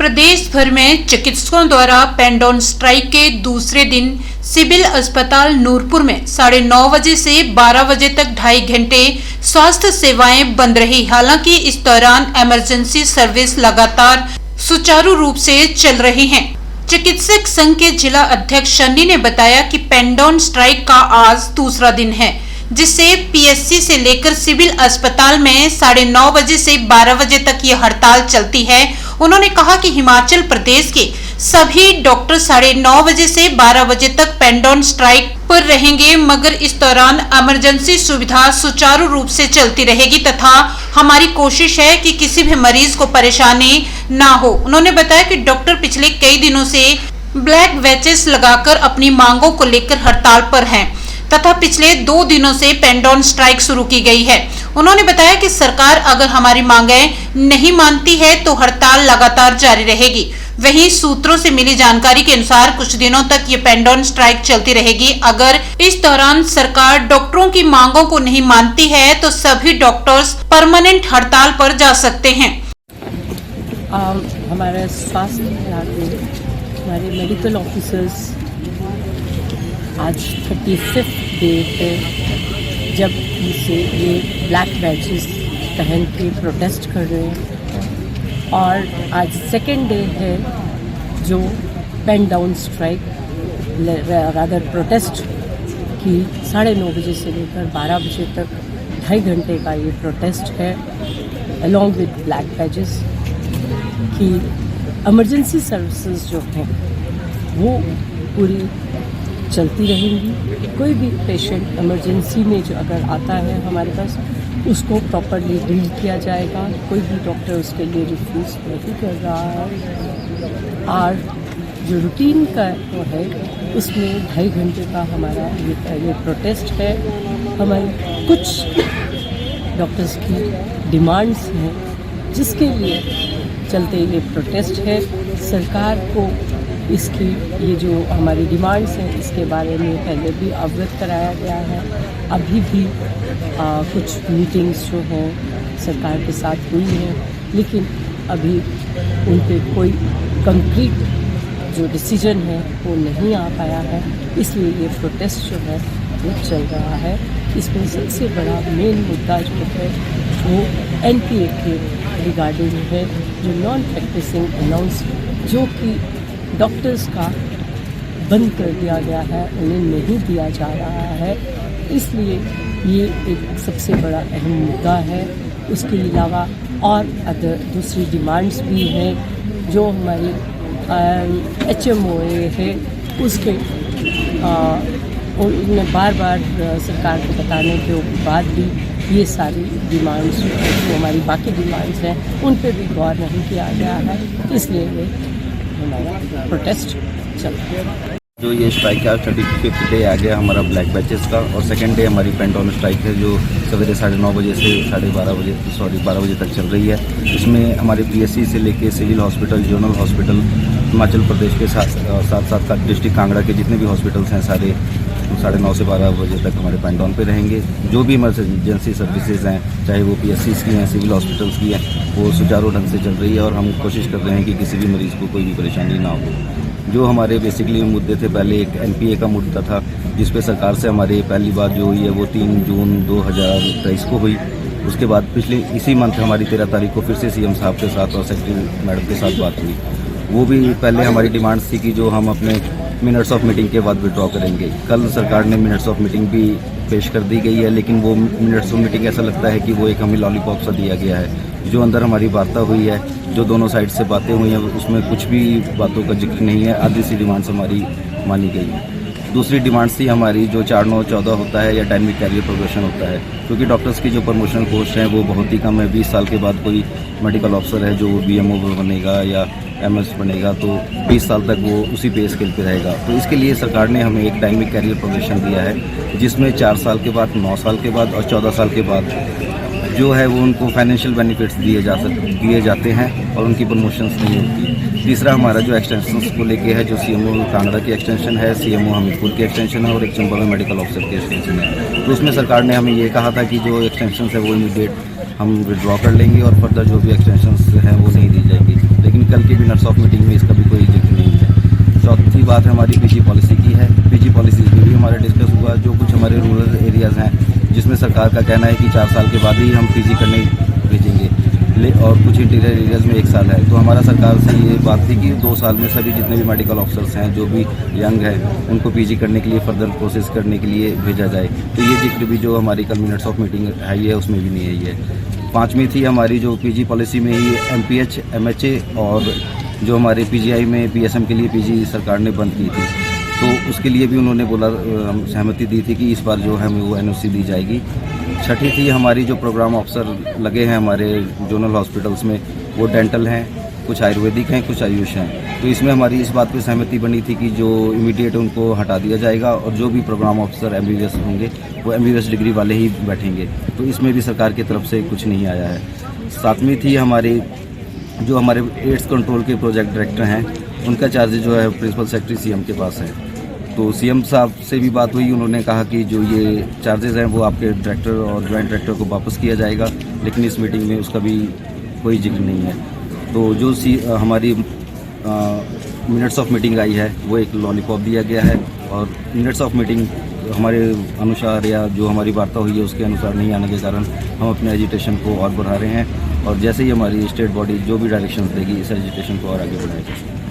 प्रदेश भर में चिकित्सकों द्वारा पेन डाउन स्ट्राइक के दूसरे दिन सिविल अस्पताल नूरपुर में 9:30 बजे से 12 बजे तक 2.5 घंटे स्वास्थ्य सेवाएं बंद रही। हालांकि इस दौरान इमरजेंसी सर्विस लगातार सुचारू रूप से चल रही हैं। चिकित्सक संघ के जिला अध्यक्ष शनि ने बताया कि पेन डाउन स्ट्राइक का आज दूसरा दिन है, जिससे पीएससी से लेकर सिविल अस्पताल में 9:30 बजे से 12 बजे तक ये हड़ताल चलती है। उन्होंने कहा कि हिमाचल प्रदेश के सभी डॉक्टर 9:30 बजे से 12 बजे तक पेन डाउन स्ट्राइक पर रहेंगे, मगर इस दौरान इमरजेंसी सुविधा सुचारू रूप से चलती रहेगी तथा हमारी कोशिश है कि किसी भी मरीज को परेशानी ना हो। उन्होंने बताया कि डॉक्टर पिछले कई दिनों से ब्लैक बैचेस लगाकर अपनी मांगों को लेकर हड़ताल पर हैं तथा पिछले 2 दिनों से पेन डाउन स्ट्राइक शुरू की गई है। उन्होंने बताया कि सरकार अगर हमारी मांगें नहीं मानती है तो हड़ताल लगातार जारी रहेगी। वहीं सूत्रों से मिली जानकारी के अनुसार कुछ दिनों तक ये पेन डाउन स्ट्राइक चलती रहेगी। अगर इस दौरान सरकार डॉक्टरों की मांगों को नहीं मानती है तो सभी डॉक्टर्स परमानेंट हड़ताल पर जा सकते हैं। हमारे स्वास्थ्य विभाग में हमारे मेडिकल ऑफिसर्स आज 35th डे है जब इसे ये ब्लैक बैचेस पहन के प्रोटेस्ट कर रहे हैं, और आज 2nd डे है जो pen down strike rather protest की 9:30 बजे से लेकर 12 बजे तक 2.5 घंटे का ये प्रोटेस्ट है अलॉन्ग विद ब्लैक बैचेस कि इमरजेंसी सर्विसेज जो हैं वो पूरी चलती रहेंगी। कोई भी पेशेंट इमरजेंसी में जो अगर आता है हमारे पास उसको प्रॉपरली डील किया जाएगा। कोई भी डॉक्टर उसके लिए रिफ्यूज़ नहीं कर रहा है। और जो रूटीन का वो है उसमें 2.5 घंटे का हमारा ये प्रोटेस्ट है। हमारे कुछ डॉक्टर्स की डिमांड्स हैं जिसके लिए चलते ये प्रोटेस्ट है। सरकार को इसकी ये जो हमारी डिमांड्स हैं इसके बारे में पहले भी अवगत कराया गया है। अभी भी कुछ मीटिंग्स जो हैं सरकार के साथ हुई हैं, लेकिन अभी उन पर कोई कंक्रीट जो डिसीजन है वो नहीं आ पाया है। इसलिए ये प्रोटेस्ट जो है वो चल रहा है। इसमें सबसे बड़ा मेन मुद्दा जो है वो NPA के रिगार्डिंग है, जो नॉन प्रैक्टिसिंग अनाउंस जो कि डॉक्टर्स का बंद कर दिया गया है, उन्हें नहीं दिया जा रहा है। इसलिए ये एक सबसे बड़ा अहम मुद्दा है। उसके अलावा और दूसरी डिमांड्स भी हैं जो हमारी HMOA है उसके उन्हें बार बार सरकार को बताने के बाद भी ये सारी डिमांड्स जो हमारी बाकी डिमांड्स हैं उन पर भी गौर नहीं किया गया है। इसलिए ये हमारा प्रोटेस्ट चल रहा है। जो ये स्ट्राइक का 35th डे आ गया हमारा ब्लैक बैचेस का, और 2nd डे हमारी पेन डाउन स्ट्राइक है जो सवेरे 9:30 बजे से 12 बजे तक चल रही है। इसमें हमारे PSC से लेके civil hospital, general hospital, Himachal Pradesh के साथ डिस्ट्रिक्ट कांगड़ा के जितने भी हॉस्पिटल्स हैं सारे 9:30 से 12 बजे तक हमारे पेन डाउन पे रहेंगे। जो भी इमरजेंसी सर्विसेज हैं, चाहे वो PSCs की हैं, सिविल हॉस्पिटल्स की हैं, वो सुचारू ढंग से चल रही है और हम कोशिश कर रहे हैं कि किसी भी मरीज़ को कोई भी परेशानी ना हो। जो हमारे बेसिकली मुद्दे थे, पहले एक NPA का मुद्दा था जिस पे सरकार से हमारी पहली बात जो हुई है वो 3 जून 2023 को हुई। उसके बाद पिछले इसी मंथ हमारी 13 तारीख को फिर से CM साहब के साथ और सेक्रेटरी मैडम के साथ बात हुई। वो भी पहले हमारी डिमांड्स थी कि जो हम अपने मिनट्स ऑफ मीटिंग के बाद विड्रॉ करेंगे। कल सरकार ने मिनट्स ऑफ मीटिंग भी पेश कर दी गई है, लेकिन वो मिनट्स ऑफ मीटिंग ऐसा लगता है कि वो एक हमें लॉलीपॉप सा दिया गया है। जो अंदर हमारी वार्ता हुई है, जो दोनों साइड से बातें हुई हैं, उसमें कुछ भी बातों का जिक्र नहीं है। आधी सी डिमांड्स हमारी मानी गई। दूसरी डिमांड्स थी हमारी जो 4-9-14 होता है या डायनेमिक कैरियर प्रोग्रेशन होता है, क्योंकि डॉक्टर्स की जो प्रमोशनल पोस्ट हैं वो बहुत ही कम है। 20 साल के बाद कोई मेडिकल ऑफिसर है जो BMO बनेगा या MS बनेगा तो 20 साल तक वो उसी पे स्केल पे रहेगा। तो इसके लिए सरकार ने हमें एक डायनेमिक कैरियर प्रोग्रेशन दिया है जिसमें 4 साल के बाद, 9 साल के बाद और 14 साल के बाद जो है वो उनको फाइनेंशियल बेनिफिट्स दिए जाते हैं और उनकी प्रमोशंस नहीं होती। तीसरा हमारा जो एक्सटेंशंस को लेके है, जो CMO कांगड़ा की एक्सटेंशन है, CMO हमीरपुर की एक्सटेंशन है और एक चंबा में मेडिकल ऑफिसर की एक्सटेंशन है। तो उसमें सरकार ने हमें ये कहा था कि जो एक्सटेंशन है वो इमीडिएट हम विड्रॉ कर लेंगे और फर्दर जो भी एक्सटेंशंस हैं वो नहीं दी जाएंगी। लेकिन कल की मिनट्स ऑफ मीटिंग में इसका भी कोई जिक्र नहीं है। चौथी बात हमारी पीजी पॉलिसी की है। पीजी पॉलिसी में भी हमारा डिस्कस हुआ, जो कुछ हमारे रूरल एरियाज़ हैं जिसमें सरकार का कहना है कि 4 साल के बाद ही हम पीजी करने भेजेंगे, और कुछ इंटीरियर एरियाज़ में 1 साल है। तो हमारा सरकार से ये बात थी कि 2 साल में सभी जितने भी मेडिकल ऑफिसर्स हैं, जो भी यंग हैं, उनको पीजी करने के लिए फर्दर प्रोसेस करने के लिए भेजा जाए। तो ये जिक्र भी जो हमारी कल मिनट्स ऑफ मीटिंग आई है उसमें भी नहीं आई है। 5वीं थी हमारी जो पीजी पॉलिसी में ही एमपीएच, एमएचए और जो हमारे पीजीआई में पीएसएम के लिए पीजी सरकार ने बंद की थी, तो उसके लिए भी उन्होंने बोला, सहमति दी थी कि इस बार जो है हमें वो एनओसी दी जाएगी। 6ठी थी हमारी जो प्रोग्राम ऑफिसर लगे हैं हमारे जोनल हॉस्पिटल्स में, वो डेंटल हैं, कुछ आयुर्वेदिक हैं, कुछ आयुष हैं। तो इसमें हमारी इस बात पे सहमति बनी थी कि जो इमीडिएट उनको हटा दिया जाएगा और जो भी प्रोग्राम ऑफिसर एमबीबीएस होंगे वो एमबीबीएस डिग्री वाले ही बैठेंगे। तो इसमें भी सरकार की तरफ से कुछ नहीं आया है। 7वीं थी हमारी जो हमारे एड्स कंट्रोल के प्रोजेक्ट डायरेक्टर हैं, उनका चार्ज जो है प्रिंसिपल सेक्रेटरी सीएम के पास है। तो सीएम साहब से भी बात हुई, उन्होंने कहा कि जो ये चार्जेस हैं वो आपके डायरेक्टर और जॉइंट डायरेक्टर को वापस किया जाएगा, लेकिन इस मीटिंग में उसका भी कोई जिक्र नहीं है। तो जो हमारी मिनट्स ऑफ मीटिंग आई है वो एक लॉलीपॉप दिया गया है, और मिनट्स ऑफ मीटिंग हमारे अनुसार या जो हमारी वार्ता हुई है उसके अनुसार नहीं आने के कारण हम अपने एजिटेशन को और बढ़ा रहे हैं, और जैसे ही हमारी स्टेट बॉडी जो भी डायरेक्शंस देगी इस एजिटेशन को और आगे बढ़ाएगी।